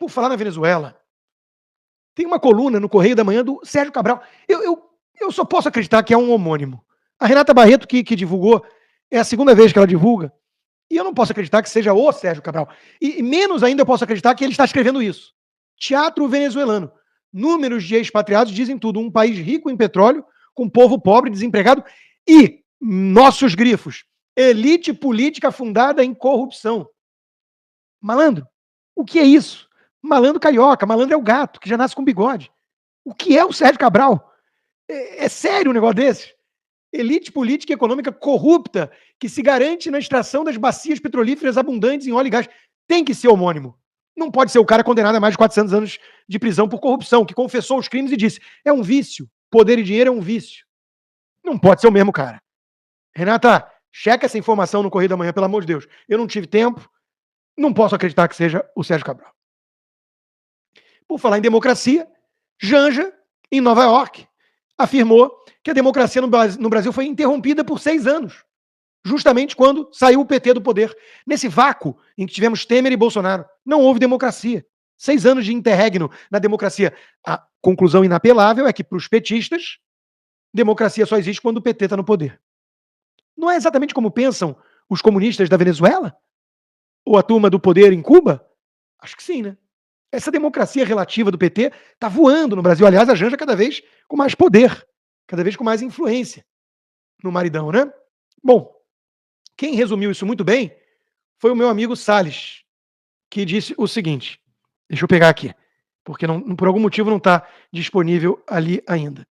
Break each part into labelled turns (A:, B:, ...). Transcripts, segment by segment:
A: Por falar na Venezuela, tem uma coluna no Correio da Manhã do Sérgio Cabral. Eu só posso acreditar que é um homônimo. A Renata Barreto, que divulgou, é a segunda vez que ela divulga, e eu não posso acreditar que seja o Sérgio Cabral. E menos ainda eu posso acreditar que ele está escrevendo isso. Teatro venezuelano. Números de expatriados dizem tudo. Um país rico em petróleo, com povo pobre, desempregado, e nossos grifos. Elite política fundada em corrupção. Malandro, o que é isso? Malandro carioca, malandro é o gato, que já nasce com bigode. O que é o Sérgio Cabral? É sério um negócio desse? Elite política e econômica corrupta, que se garante na extração das bacias petrolíferas abundantes em óleo e gás. Tem que ser homônimo. Não pode ser o cara condenado a mais de 400 anos de prisão por corrupção, que confessou os crimes e disse, é um vício, poder e dinheiro é um vício. Não pode ser o mesmo cara. Renata, checa essa informação no Correio da Manhã, pelo amor de Deus. Eu não tive tempo, não posso acreditar que seja o Sérgio Cabral. Por falar em democracia, Janja, em Nova York, afirmou que a democracia no Brasil foi interrompida por 6 anos, justamente quando saiu o PT do poder. Nesse vácuo em que tivemos Temer e Bolsonaro, não houve democracia. 6 anos de interregno na democracia. A conclusão inapelável é que, para os petistas, democracia só existe quando o PT está no poder. Não é exatamente como pensam os comunistas da Venezuela? Ou a turma do poder em Cuba? Acho que sim, né? Essa democracia relativa do PT está voando no Brasil. Aliás, a Janja cada vez com mais poder, cada vez com mais influência no maridão, né? Bom, quem resumiu isso muito bem foi o meu amigo Salles, que disse o seguinte, deixa eu pegar aqui, porque por algum motivo não está disponível ali ainda.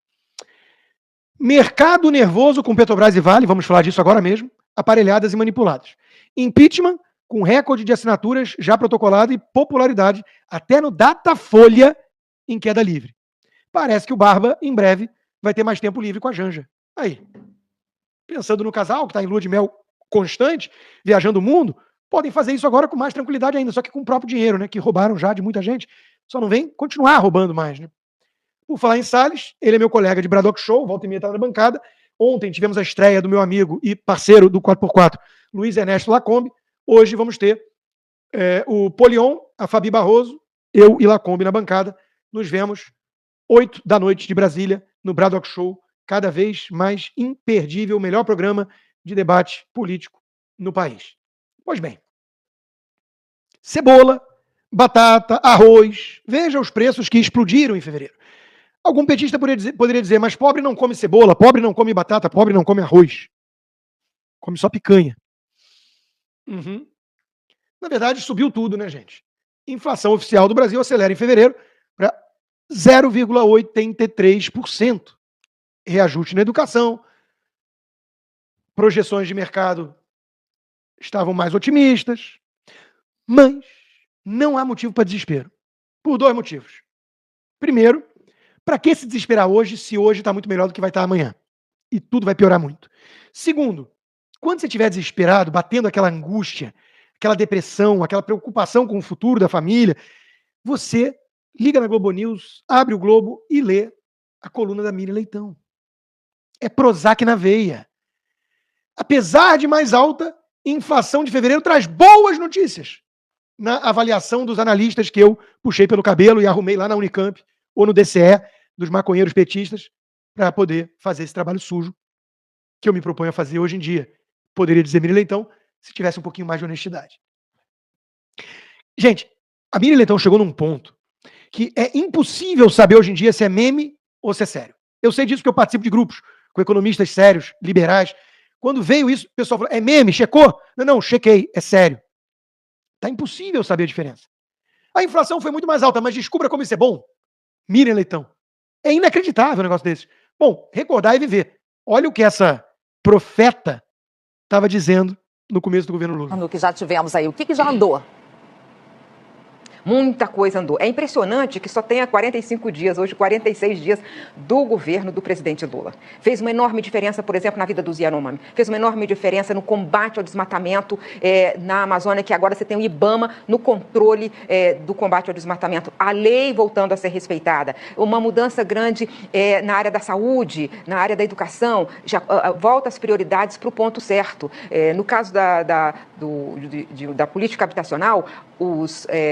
A: Mercado nervoso com Petrobras e Vale, vamos falar disso agora mesmo, aparelhadas e manipuladas. Impeachment com recorde de assinaturas já protocolado e popularidade até no Datafolha em queda livre. Parece que o Barba, em breve, vai ter mais tempo livre com a Janja. Aí, pensando no casal, que está em lua de mel constante, viajando o mundo, podem fazer isso agora com mais tranquilidade ainda, só que com o próprio dinheiro, né, que roubaram já de muita gente. Só não vem continuar roubando mais, né? Por falar em Salles, ele é meu colega de Braddock Show, volta e meia tá na bancada. Ontem tivemos a estreia do meu amigo e parceiro do 4x4, Luiz Ernesto Lacombe. Hoje vamos ter o Polion, a Fabi Barroso, eu e Lacombe na bancada. Nos vemos 8 da noite de Brasília, no Braddock Show, cada vez mais imperdível, o melhor programa de debate político no país. Pois bem, cebola, batata, arroz, veja os preços que explodiram em fevereiro. Algum petista poderia dizer, mas pobre não come cebola, pobre não come batata, pobre não come arroz. Come só picanha. Uhum. Na verdade, subiu tudo, né, gente? Inflação oficial do Brasil acelera em fevereiro para 0,83%. Reajuste na educação. Projeções de mercado estavam mais otimistas. Mas não há motivo para desespero. Por 2 motivos. Primeiro, para que se desesperar hoje se hoje está muito melhor do que vai estar amanhã? E tudo vai piorar muito. Segundo, quando você estiver desesperado, batendo aquela angústia, aquela depressão, aquela preocupação com o futuro da família, você liga na Globo News, abre o Globo e lê a coluna da Miriam Leitão. É Prozac na veia. Apesar de mais alta, inflação de fevereiro traz boas notícias na avaliação dos analistas que eu puxei pelo cabelo e arrumei lá na Unicamp ou no DCE dos maconheiros petistas para poder fazer esse trabalho sujo que eu me proponho a fazer hoje em dia. Poderia dizer Miriam Leitão se tivesse um pouquinho mais de honestidade. Gente, a Miriam Leitão chegou num ponto que é impossível saber hoje em dia se é meme ou se é sério. Eu sei disso porque eu participo de grupos com economistas sérios, liberais. Quando veio isso, o pessoal falou, é meme? Checou? Não, chequei, é sério. Tá impossível saber a diferença. A inflação foi muito mais alta, mas descubra como isso é bom. Miriam Leitão. É inacreditável um negócio desse. Bom, recordar e viver. Olha o que essa profeta estava dizendo no começo do governo Lula.
B: No que já tivemos aí, o que já andou? Muita coisa andou. É impressionante que só tenha 45 dias, hoje 46 dias, do governo do presidente Lula. Fez uma enorme diferença, por exemplo, na vida dos Yanomami. Fez uma enorme diferença no combate ao desmatamento na Amazônia, que agora você tem o IBAMA no controle do combate ao desmatamento. A lei voltando a ser respeitada. Uma mudança grande na área da saúde, na área da educação. Já volta as prioridades para o ponto certo. No caso da política habitacional,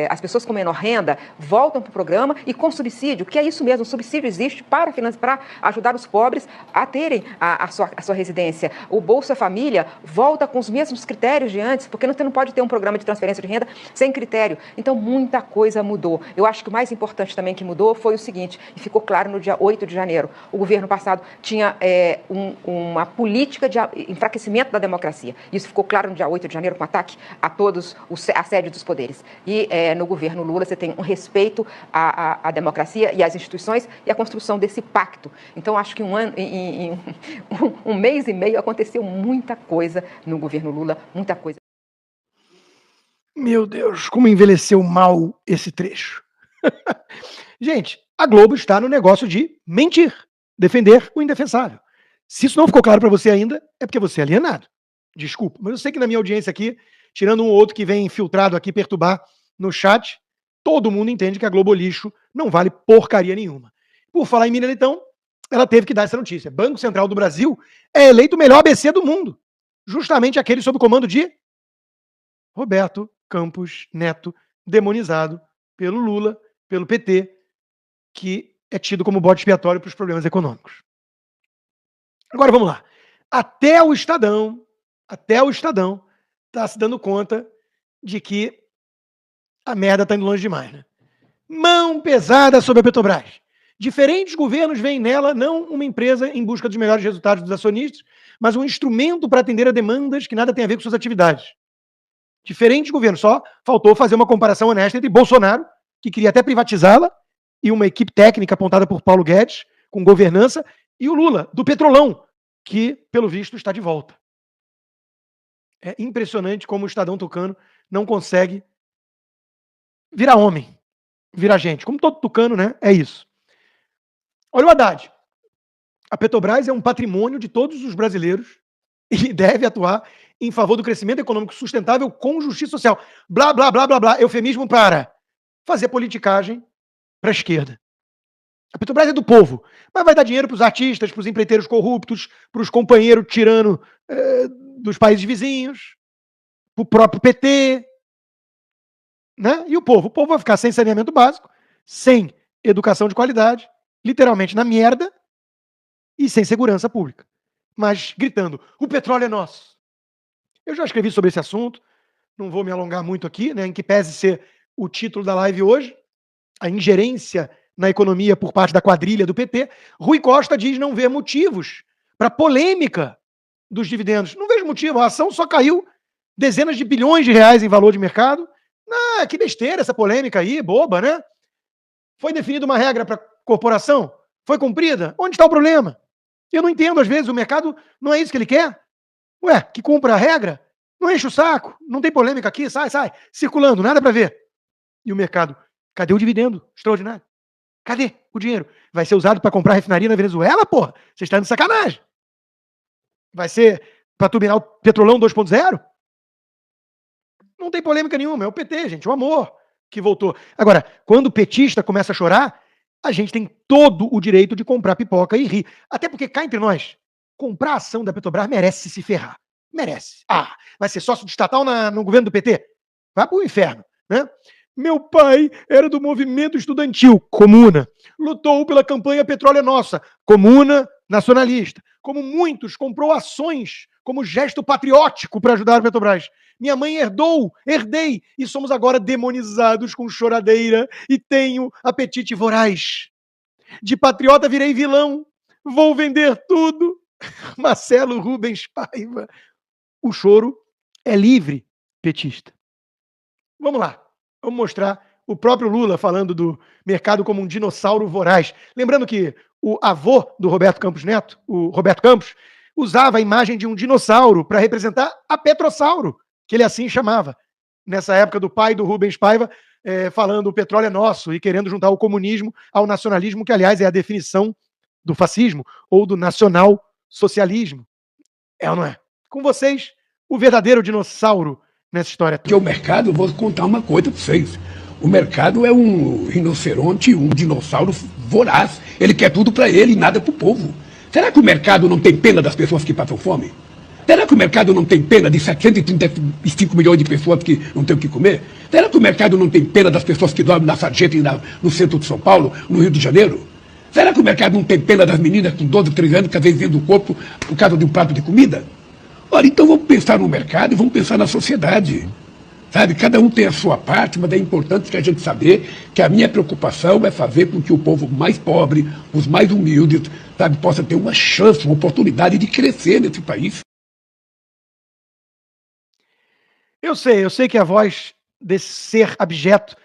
B: as pessoas com menor renda voltam para o programa e com subsídio, que é isso mesmo, o subsídio existe para ajudar os pobres a terem a sua residência. O Bolsa Família volta com os mesmos critérios de antes, porque você não pode ter um programa de transferência de renda sem critério. Então, muita coisa mudou. Eu acho que o mais importante também que mudou foi o seguinte, e ficou claro no dia 8 de janeiro, o governo passado tinha uma política de enfraquecimento da democracia. Isso ficou claro no dia 8 de janeiro, com ataque a todos a sede dos poderes. E no governo Lula você tem um respeito à democracia e às instituições e a construção desse pacto. Então, acho que em um mês e meio aconteceu muita coisa no governo Lula, muita coisa.
A: Meu Deus, como envelheceu mal esse trecho. Gente, a Globo está no negócio de mentir, defender o indefensável. Se isso não ficou claro para você ainda, é porque você é alienado. Desculpa, mas eu sei que na minha audiência aqui, tirando um ou outro que vem infiltrado aqui perturbar no chat, todo mundo entende que a Globo Lixo não vale porcaria nenhuma. Por falar em Miriam Leitão, ela teve que dar essa notícia. Banco Central do Brasil é eleito o melhor ABC do mundo. Justamente aquele sob o comando de Roberto Campos Neto, demonizado pelo Lula, pelo PT, que é tido como bode expiatório para os problemas econômicos. Agora vamos lá. Até o Estadão está se dando conta de que a merda está indo longe demais, né? Mão pesada sobre a Petrobras. Diferentes governos veem nela não uma empresa em busca dos melhores resultados dos acionistas, mas um instrumento para atender a demandas que nada tem a ver com suas atividades. Diferentes governos, só faltou fazer uma comparação honesta entre Bolsonaro, que queria até privatizá-la, e uma equipe técnica apontada por Paulo Guedes, com governança, e o Lula, do Petrolão, que, pelo visto, está de volta. É impressionante como o Estadão Tucano não consegue virar homem, virar gente. Como todo tucano, né? É isso. Olha o Haddad. A Petrobras é um patrimônio de todos os brasileiros e deve atuar em favor do crescimento econômico sustentável com justiça social. Blá, blá, blá, blá, blá. Eufemismo para fazer politicagem para a esquerda. A Petrobras é do povo, mas vai dar dinheiro para os artistas, para os empreiteiros corruptos, para os companheiros tirando dos países vizinhos, para o próprio PT. Né? E o povo vai ficar sem saneamento básico, sem educação de qualidade, literalmente na merda, e sem segurança pública. Mas gritando, o petróleo é nosso. Eu já escrevi sobre esse assunto, não vou me alongar muito aqui, né, em que pese ser o título da live hoje, a ingerência na economia por parte da quadrilha do PT. Rui Costa diz não ver motivos para polêmica dos dividendos. Não vejo motivo, a ação só caiu dezenas de bilhões de reais em valor de mercado. Ah, que besteira essa polêmica aí, boba, né? Foi definida uma regra para corporação? Foi cumprida? Onde está o problema? Eu não entendo, às vezes, o mercado não é isso que ele quer. Ué, que cumpra a regra? Não enche o saco, não tem polêmica aqui, sai, circulando, nada para ver. E o mercado, cadê o dividendo extraordinário? Cadê o dinheiro? Vai ser usado para comprar refinaria na Venezuela, porra? Vocês estão de sacanagem. Vai ser para turbinar o Petrolão 2.0? Não tem polêmica nenhuma, é o PT, gente, o amor que voltou. Agora, quando o petista começa a chorar, a gente tem todo o direito de comprar pipoca e rir. Até porque, cá entre nós, comprar a ação da Petrobras merece se ferrar. Merece. Ah, vai ser sócio de estatal no governo do PT? Vai pro inferno, né? Meu pai era do movimento estudantil, comuna. Lutou pela campanha Petróleo é Nossa, comuna nacionalista. Como muitos, comprou ações como gesto patriótico para ajudar a Petrobras. Minha mãe herdei, e somos agora demonizados com choradeira e tenho apetite voraz. De patriota virei vilão, vou vender tudo. Marcelo Rubens Paiva. O choro é livre, petista. Vamos lá, vamos mostrar o próprio Lula falando do mercado como um dinossauro voraz. Lembrando que o avô do Roberto Campos Neto, o Roberto Campos, usava a imagem de um dinossauro para representar a Petrossauro, que ele assim chamava. Nessa época do pai do Rubens Paiva, falando o petróleo é nosso e querendo juntar o comunismo ao nacionalismo, que aliás é a definição do fascismo ou do nacional-socialismo. É ou não é? Com vocês, o verdadeiro dinossauro nessa história toda.
C: Que o mercado, eu vou contar uma coisa para vocês. O mercado é um rinoceronte, um dinossauro voraz. Ele quer tudo para ele e nada para o povo. Será que o mercado não tem pena das pessoas que passam fome? Será que o mercado não tem pena de 735 milhões de pessoas que não têm o que comer? Será que o mercado não tem pena das pessoas que dormem na Sarjeta e no centro de São Paulo, no Rio de Janeiro? Será que o mercado não tem pena das meninas com 12, 13 anos que às vezes vendem o corpo por causa de um prato de comida? Ora, então vamos pensar no mercado e vamos pensar na sociedade. Sabe, cada um tem a sua parte, mas é importante que a gente saber que a minha preocupação é fazer com que o povo mais pobre, os mais humildes, sabe, possa ter uma chance, uma oportunidade de crescer nesse país.
A: Eu sei que a voz desse ser abjeto,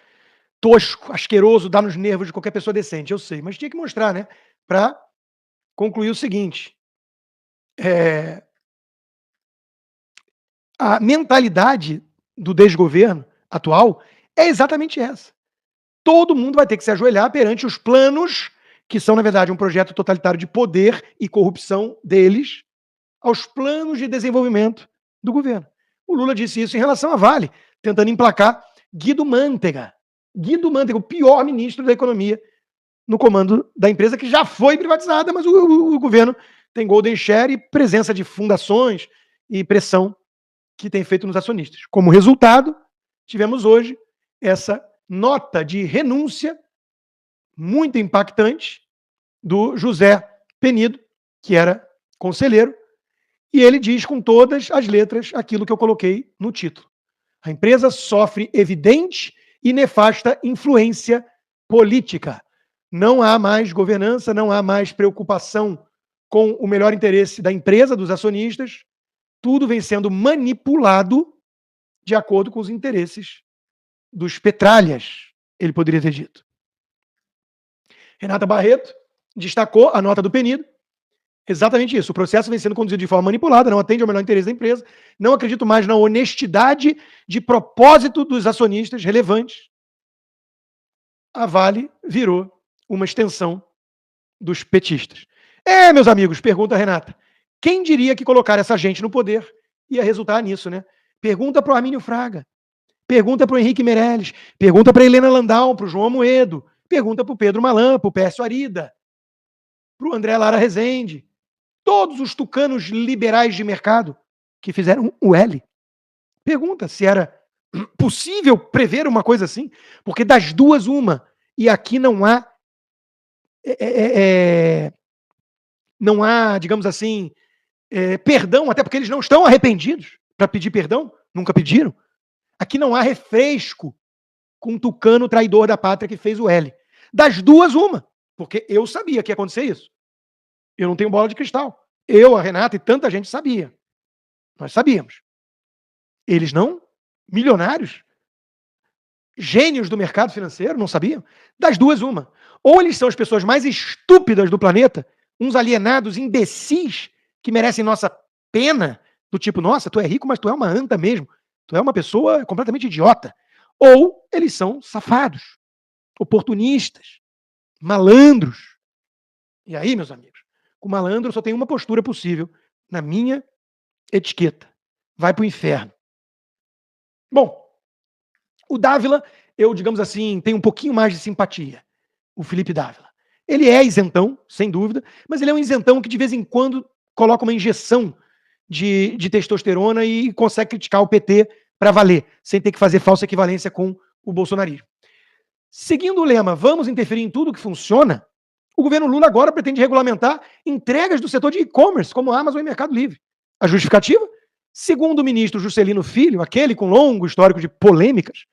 A: tosco, asqueroso, dá nos nervos de qualquer pessoa decente, eu sei, mas tinha que mostrar, né, para concluir o seguinte, a mentalidade do desgoverno atual é exatamente essa. Todo mundo vai ter que se ajoelhar perante os planos, que são, na verdade, um projeto totalitário de poder e corrupção deles, aos planos de desenvolvimento do governo. O Lula disse isso em relação à Vale, tentando emplacar Guido Mantega. Guido Mantega, o pior ministro da economia no comando da empresa, que já foi privatizada, mas o governo tem golden share e presença de fundações e pressão que tem feito nos acionistas. Como resultado, tivemos hoje essa nota de renúncia muito impactante do José Penido, que era conselheiro, e ele diz com todas as letras aquilo que eu coloquei no título. A empresa sofre evidente e nefasta influência política. Não há mais governança, não há mais preocupação com o melhor interesse da empresa, dos acionistas. Tudo vem sendo manipulado de acordo com os interesses dos petralhas, ele poderia ter dito. Renata Barreto destacou a nota do Penido. Exatamente isso. O processo vem sendo conduzido de forma manipulada, não atende ao melhor interesse da empresa. Não acredito mais na honestidade de propósito dos acionistas relevantes. A Vale virou uma extensão dos petistas. Meus amigos, pergunta a Renata. Quem diria que colocar essa gente no poder ia resultar nisso, né? Pergunta para o Armínio Fraga. Pergunta para o Henrique Meirelles. Pergunta para a Helena Landau, para o João Amoedo. Pergunta para o Pedro Malan, para o Pércio Arida. Para o André Lara Rezende. Todos os tucanos liberais de mercado que fizeram o L. Pergunta se era possível prever uma coisa assim, porque das duas, uma. E aqui não há, não há, digamos assim, perdão, até porque eles não estão arrependidos para pedir perdão, nunca pediram. Aqui não há refresco com um tucano traidor da pátria que fez o L. Das duas, uma. Porque eu sabia que ia acontecer isso. Eu não tenho bola de cristal. Eu, a Renata e tanta gente sabia. Nós sabíamos. Eles não? Milionários? Gênios do mercado financeiro? Não sabiam? Das duas, uma. Ou eles são as pessoas mais estúpidas do planeta, uns alienados, imbecis, que merecem nossa pena, do tipo, nossa, tu é rico, mas tu é uma anta mesmo. Tu é uma pessoa completamente idiota. Ou eles são safados, oportunistas, malandros. E aí, meus amigos, com malandro só tem uma postura possível na minha etiqueta. Vai pro inferno. Bom, o Dávila, eu, digamos assim, tenho um pouquinho mais de simpatia. O Felipe Dávila. Ele é isentão, sem dúvida, mas ele é um isentão que de vez em quando coloca uma injeção de testosterona e consegue criticar o PT para valer, sem ter que fazer falsa equivalência com o bolsonarismo. Seguindo o lema, vamos interferir em tudo que funciona, o governo Lula agora pretende regulamentar entregas do setor de e-commerce, como a Amazon e Mercado Livre. A justificativa? Segundo o ministro Juscelino Filho, aquele com longo histórico de polêmicas,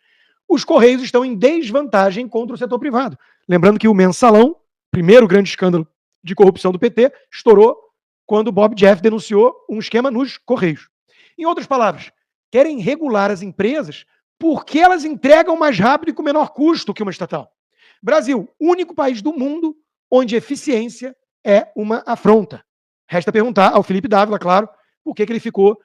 A: os Correios estão em desvantagem contra o setor privado. Lembrando que o Mensalão, primeiro grande escândalo de corrupção do PT, estourou quando Bob Jeff denunciou um esquema nos Correios. Em outras palavras, querem regular as empresas porque elas entregam mais rápido e com menor custo que uma estatal. Brasil, único país do mundo onde eficiência é uma afronta. Resta perguntar ao Felipe Dávila, claro, por que ele ficou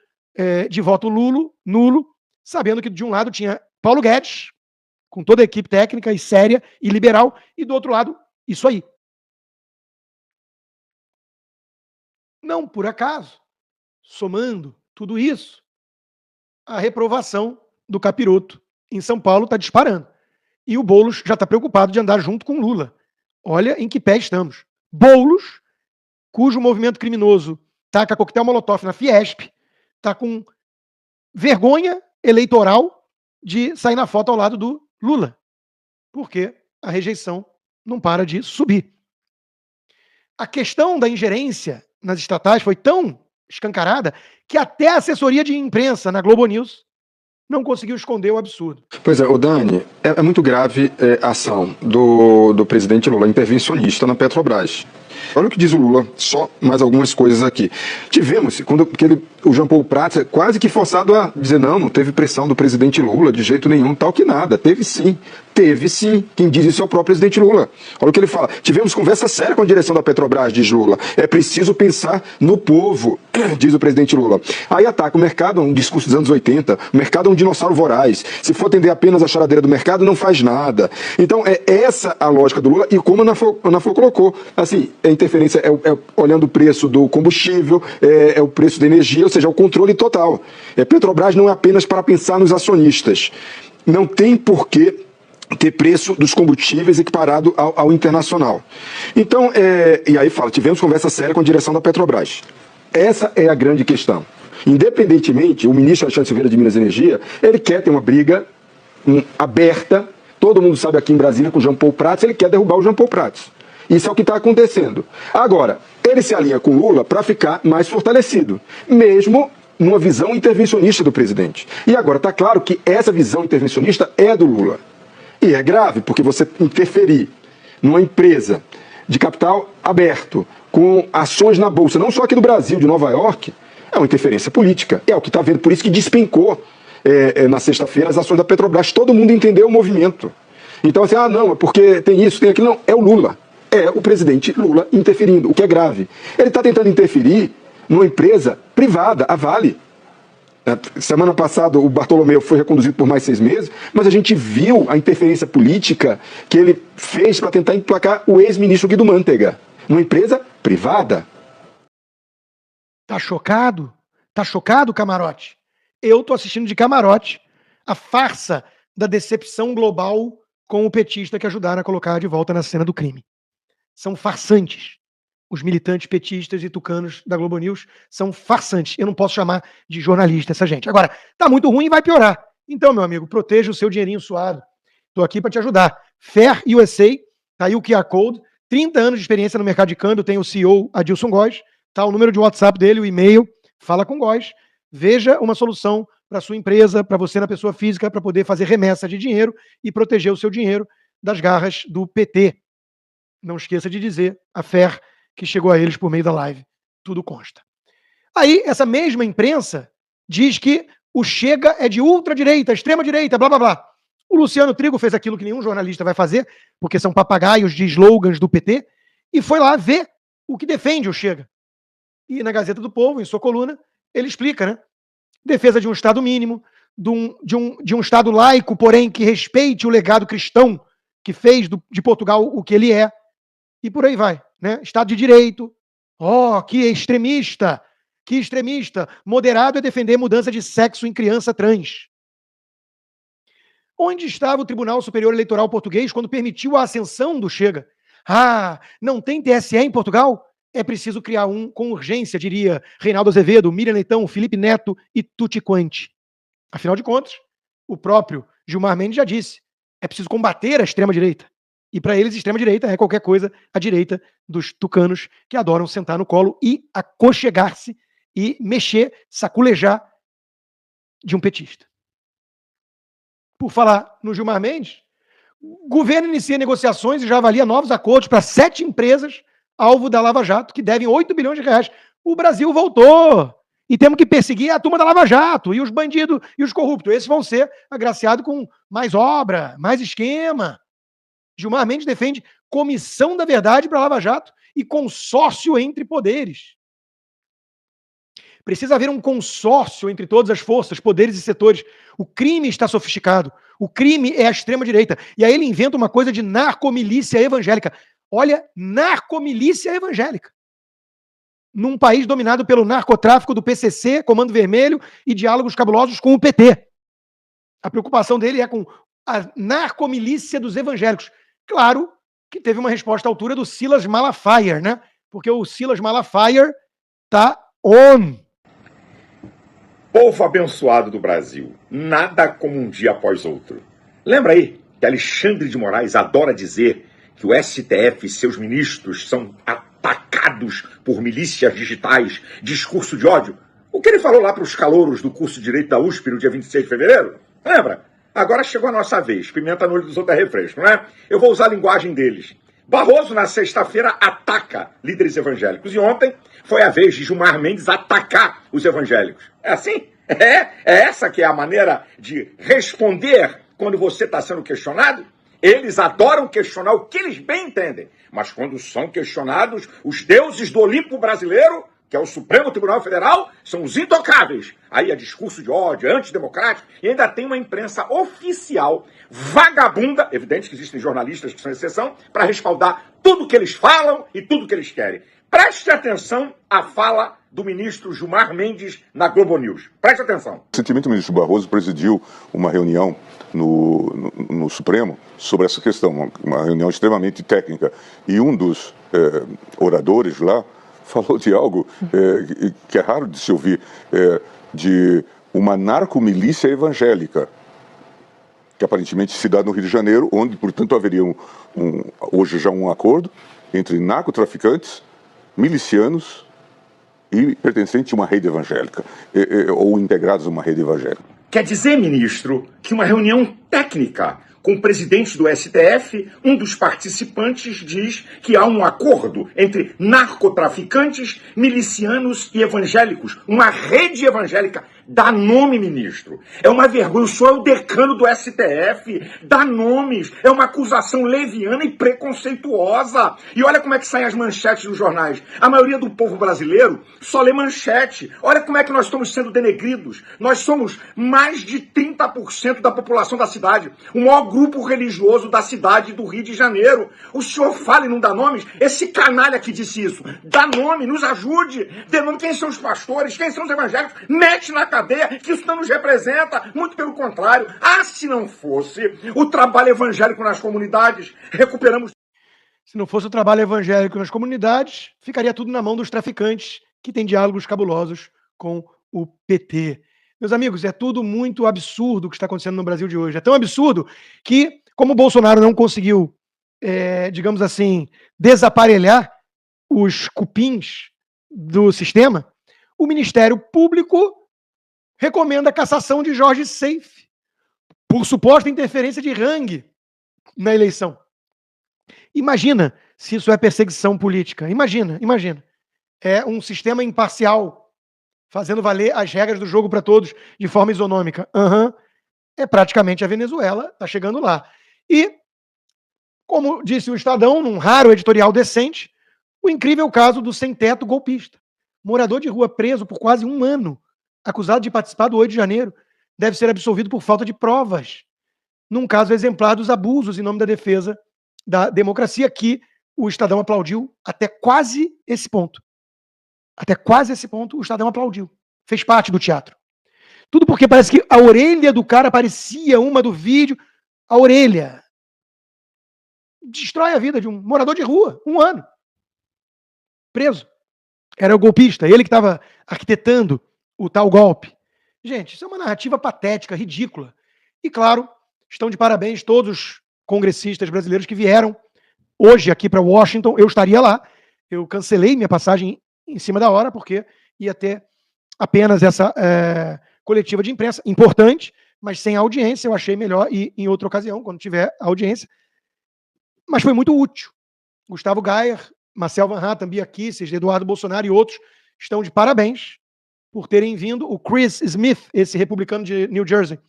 A: de voto nulo, sabendo que de um lado tinha Paulo Guedes, com toda a equipe técnica e séria e liberal, e do outro lado, isso aí. Não por acaso, somando tudo isso, a reprovação do capiroto em São Paulo está disparando. E o Boulos já está preocupado de andar junto com Lula. Olha em que pé estamos. Boulos, cujo movimento criminoso taca coquetel molotov na Fiesp, está com vergonha eleitoral de sair na foto ao lado do Lula, porque a rejeição não para de subir. A questão da ingerência nas estatais foi tão escancarada que até a assessoria de imprensa na Globo News não conseguiu esconder o absurdo.
D: Pois é, o Dani, é muito grave a ação do presidente Lula, intervencionista na Petrobras. Olha o que diz o Lula, só mais algumas coisas aqui. Tivemos, o Jean Paul Prats quase que forçado a dizer não teve pressão do presidente Lula, de jeito nenhum, tal que nada. Teve sim. Quem diz isso é o próprio presidente Lula. Olha o que ele fala. Tivemos conversa séria com a direção da Petrobras, diz Lula. É preciso pensar no povo, diz o presidente Lula. Aí ataca o mercado, um discurso dos anos 80. O mercado é um dinossauro voraz. Se for atender apenas a choradeira do mercado, não faz nada. Então, é essa a lógica do Lula. E como a Ana Flor colocou, assim, a interferência olhando o preço do combustível, é o preço da energia, ou seja, é o controle total. Petrobras não é apenas para pensar nos acionistas. Não tem porquê ter preço dos combustíveis equiparado ao internacional. Então, e aí fala, tivemos conversa séria com a direção da Petrobras. Essa é a grande questão. Independentemente, o ministro Alexandre Silveira de Minas e Energia, ele quer ter uma briga aberta, todo mundo sabe aqui em Brasília, com o Jean Paul Prats, ele quer derrubar o Jean Paul Prats. Isso é o que está acontecendo. Agora, ele se alinha com o Lula para ficar mais fortalecido, mesmo numa visão intervencionista do presidente. E agora está claro que essa visão intervencionista é do Lula. E é grave, porque você interferir numa empresa de capital aberto, com ações na Bolsa, não só aqui no Brasil, de Nova York, é uma interferência política. É o que está vendo, por isso que despencou na sexta-feira as ações da Petrobras. Todo mundo entendeu o movimento. Então, assim, não, é porque tem isso, tem aquilo. Não, é o Lula. É o presidente Lula interferindo, o que é grave. Ele está tentando interferir numa empresa privada, a Vale. Semana passada o Bartolomeu foi reconduzido por mais 6 meses, mas a gente viu a interferência política que ele fez para tentar emplacar o ex-ministro Guido Mantega, numa empresa privada.
A: Tá chocado? Tá chocado, camarote? Eu tô assistindo de camarote a farsa da decepção global com o petista que ajudaram a colocar de volta na cena do crime. São farsantes. Os militantes petistas e tucanos da Globo News são farsantes. Eu não posso chamar de jornalista essa gente. Agora, tá muito ruim e vai piorar. Então, meu amigo, proteja o seu dinheirinho suado. Tô aqui para te ajudar. Fair USA, tá aí o QR Code, 30 anos de experiência no mercado de câmbio, tem o CEO Adilson Góes, tá o número de WhatsApp dele, o e-mail, fala com Góes, veja uma solução para sua empresa, para você na pessoa física, para poder fazer remessa de dinheiro e proteger o seu dinheiro das garras do PT. Não esqueça de dizer a Fair que chegou a eles por meio da live. Tudo consta. Aí, essa mesma imprensa diz que o Chega é de ultradireita, extrema-direita, blá, blá, blá. O Luciano Trigo fez aquilo que nenhum jornalista vai fazer, porque são papagaios de slogans do PT, e foi lá ver o que defende o Chega. E na Gazeta do Povo, em sua coluna, ele explica, né? Defesa de um Estado mínimo, de um Estado laico, porém que respeite o legado cristão que fez de Portugal o que ele é, e por aí vai. Né? Estado de Direito, que extremista, moderado é defender mudança de sexo em criança trans. Onde estava o Tribunal Superior Eleitoral Português quando permitiu a ascensão do Chega? Não tem TSE em Portugal? É preciso criar um com urgência, diria Reinaldo Azevedo, Miriam Leitão, Felipe Neto e Tutti Quanti. Afinal de contas, o próprio Gilmar Mendes já disse, é preciso combater a extrema-direita. E para eles, extrema-direita é qualquer coisa à direita dos tucanos que adoram sentar no colo e aconchegar-se e mexer, saculejar de um petista. Por falar no Gilmar Mendes, o governo inicia negociações e já avalia novos acordos para 7 empresas alvo da Lava Jato que devem 8 bilhões de reais. O Brasil voltou! E temos que perseguir a turma da Lava Jato e os bandidos e os corruptos. Esses vão ser agraciados com mais obra, mais esquema. Gilmar Mendes defende comissão da verdade para a Lava Jato e consórcio entre poderes. Precisa haver um consórcio entre todas as forças, poderes e setores. O crime está sofisticado. O crime é a extrema-direita. E aí ele inventa uma coisa de narcomilícia evangélica. Olha, narcomilícia evangélica. Num país dominado pelo narcotráfico do PCC, Comando Vermelho e diálogos cabulosos com o PT. A preocupação dele é com a narcomilícia dos evangélicos. Claro que teve uma resposta à altura do Silas Malafaia, né? Porque o Silas Malafaia tá on.
E: Povo abençoado do Brasil, nada como um dia após outro. Lembra aí que Alexandre de Moraes adora dizer que o STF e seus ministros são atacados por milícias digitais, discurso de ódio? O que ele falou lá para os calouros do curso de Direito da USP no dia 26 de fevereiro? Lembra? Agora chegou a nossa vez. Pimenta no olho dos outros é refresco, não é? Eu vou usar a linguagem deles. Barroso, na sexta-feira, ataca líderes evangélicos. E ontem foi a vez de Gilmar Mendes atacar os evangélicos. É assim? É essa que é a maneira de responder quando você está sendo questionado? Eles adoram questionar o que eles bem entendem. Mas quando são questionados, os deuses do Olimpo brasileiro, que é o Supremo Tribunal Federal, são os intocáveis. Aí é discurso de ódio, antidemocrático, e ainda tem uma imprensa oficial, vagabunda, evidente que existem jornalistas que são exceção, para respaldar tudo que eles falam e tudo que eles querem. Preste atenção à fala do ministro Gilmar Mendes na Globo News. Preste atenção.
F: Recentemente o ministro Barroso presidiu uma reunião no Supremo sobre essa questão, uma reunião extremamente técnica, e um dos oradores lá falou de algo que é raro de se ouvir, de uma narcomilícia evangélica, que aparentemente se dá no Rio de Janeiro, onde, portanto, haveria hoje já um acordo entre narcotraficantes, milicianos e pertencentes a uma rede evangélica, ou integrados a uma rede evangélica.
E: Quer dizer, ministro, que uma reunião técnica com o presidente do STF, um dos participantes diz que há um acordo entre narcotraficantes, milicianos e evangélicos. Uma rede evangélica. Dá nome, ministro. É uma vergonha. O senhor é o decano do STF. Dá nomes. É uma acusação leviana e preconceituosa. E olha como é que saem as manchetes dos jornais. A maioria do povo brasileiro só lê manchete. Olha como é que nós estamos sendo denegridos. Nós somos mais de 30% da população da cidade. O maior grupo religioso da cidade do Rio de Janeiro. O senhor fala e não dá nomes? Esse canalha que disse isso. Dá nome, nos ajude. Dê nome quem são os pastores, quem são os evangélicos. Mete na cadeia, que isso não nos representa. Muito pelo contrário. Ah, se não fosse o trabalho evangélico nas comunidades, recuperamos...
A: Se não fosse o trabalho evangélico nas comunidades, ficaria tudo na mão dos traficantes que têm diálogos cabulosos com o PT. Meus amigos, é tudo muito absurdo o que está acontecendo no Brasil de hoje. É tão absurdo que, como o Bolsonaro não conseguiu, digamos assim, desaparelhar os cupins do sistema, o Ministério Público recomenda a cassação de Jorge Seife por suposta interferência de Hang na eleição. Imagina se isso é perseguição política. Imagina. É um sistema imparcial, fazendo valer as regras do jogo para todos de forma isonômica. É praticamente a Venezuela, está chegando lá. E, como disse o Estadão, num raro editorial decente, o incrível caso do sem-teto golpista. Morador de rua preso por quase um ano, acusado de participar do 8 de janeiro, deve ser absolvido por falta de provas, num caso exemplar dos abusos em nome da defesa da democracia, que o Estadão aplaudiu até quase esse ponto. Até quase esse ponto, o Estadão aplaudiu. Fez parte do teatro. Tudo porque parece que a orelha do cara parecia uma do vídeo. A orelha destrói a vida de um morador de rua. Um ano. Preso. Era o golpista. Ele que estava arquitetando o tal golpe. Gente, isso é uma narrativa patética, ridícula. E, claro, estão de parabéns todos os congressistas brasileiros que vieram hoje aqui para Washington. Eu estaria lá. Eu cancelei minha passagem em cima da hora, porque ia ter apenas essa coletiva de imprensa, importante, mas sem audiência. Eu achei melhor ir em outra ocasião, quando tiver audiência. Mas foi muito útil. Gustavo Gayer, Marcel Van Hatten, Bia Kicis, Eduardo Bolsonaro e outros estão de parabéns por terem vindo. O Chris Smith, esse republicano de New Jersey,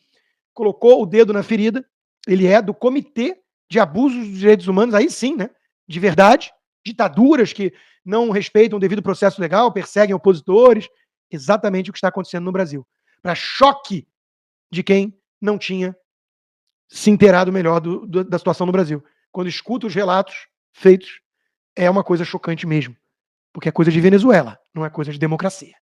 A: colocou o dedo na ferida. Ele é do Comitê de Abusos dos Direitos Humanos, aí sim, né? De verdade. Ditaduras que não respeitam o devido processo legal, perseguem opositores. Exatamente o que está acontecendo no Brasil. Para choque de quem não tinha se inteirado melhor da situação no Brasil. Quando escuta os relatos feitos, é uma coisa chocante mesmo. Porque é coisa de Venezuela, não é coisa de democracia.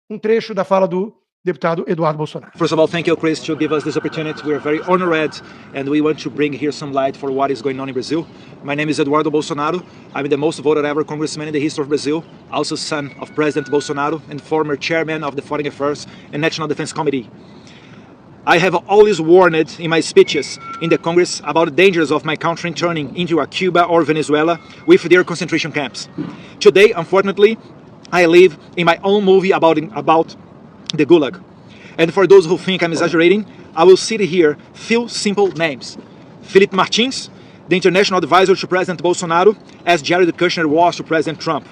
A: Um trecho da fala do deputado Eduardo Bolsonaro.
G: First of all, thank you, Chris, to give us this opportunity. We are very honored, and we want to bring here some light for what is going on in Brazil. My name is Eduardo Bolsonaro. I'm the most voted ever congressman in the history of Brazil, also son of President Bolsonaro and former chairman of the Foreign Affairs and National Defense Committee. I have always warned in my speeches in the Congress about the dangers of my country turning into a Cuba or Venezuela with their concentration camps. Today, unfortunately, I live in my own movie about the Gulag. And for those who think I'm exaggerating, I will cite here few simple names. Felipe Martins, the international advisor to President Bolsonaro, as Jared Kushner was to President Trump.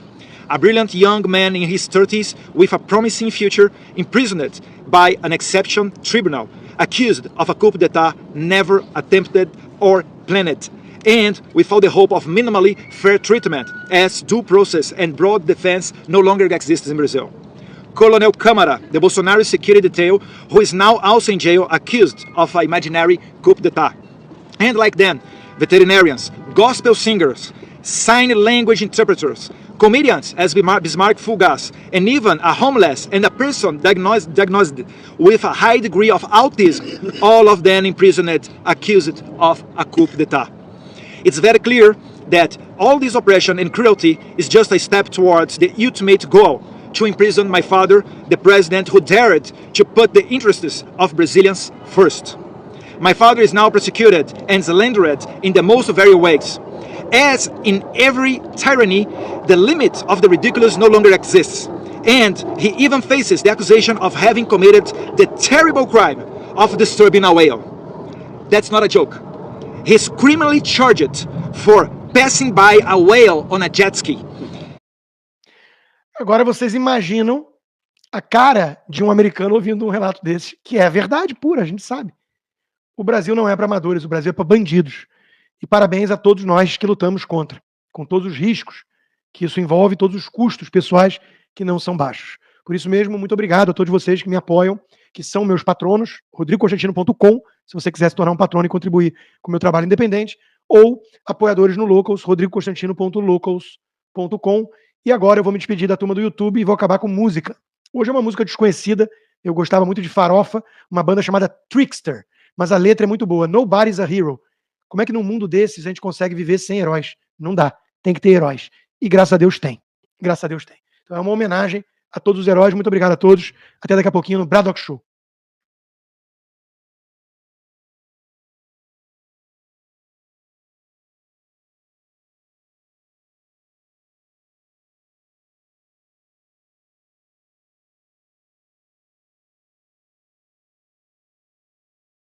G: A brilliant young man in his 30s with a promising future, imprisoned by an exception tribunal, accused of a coup d'etat never attempted or planned, and without the hope of minimally fair treatment, as due process and broad defense no longer exists in Brazil. Colonel Câmara, the Bolsonaro security detail, who is now also in jail accused of an imaginary coup d'etat. And like them, veterinarians, gospel singers, sign language interpreters, comedians as Bismarck Fugas, and even a homeless and a person diagnosed with a high degree of autism, all of them imprisoned, accused of a coup d'etat. It's very clear that all this oppression and cruelty is just a step towards the ultimate goal, to imprison my father, the president who dared to put the interests of Brazilians first. My father is now persecuted and slandered in the most various ways. As in every tyranny, the limit of the ridiculous no longer exists. And he even faces the accusation of having committed the terrible crime of disturbing a whale. That's not a joke. He's criminally charged for passing by a whale on a jet ski.
A: Agora vocês imaginam a cara de um americano ouvindo um relato desse, que é verdade pura, a gente sabe. O Brasil não é para amadores, o Brasil é para bandidos. E parabéns a todos nós que lutamos contra, com todos os riscos que isso envolve, todos os custos pessoais que não são baixos. Por isso mesmo, muito obrigado a todos vocês que me apoiam, que são meus patronos, rodrigoconstantino.com, se você quiser se tornar um patrono e contribuir com o meu trabalho independente, ou apoiadores no Locals, rodrigoconstantino.locals.com. E agora eu vou me despedir da turma do YouTube e vou acabar com música. Hoje é uma música desconhecida, eu gostava muito de Farofa, uma banda chamada Trickster, mas a letra é muito boa, Nobody's a Hero. Como é que num mundo desses a gente consegue viver sem heróis? Não dá, tem que ter heróis. E graças a Deus tem. Graças a Deus tem. Então é uma homenagem a todos os heróis, muito obrigado a todos. Até daqui a pouquinho no Braddock Show.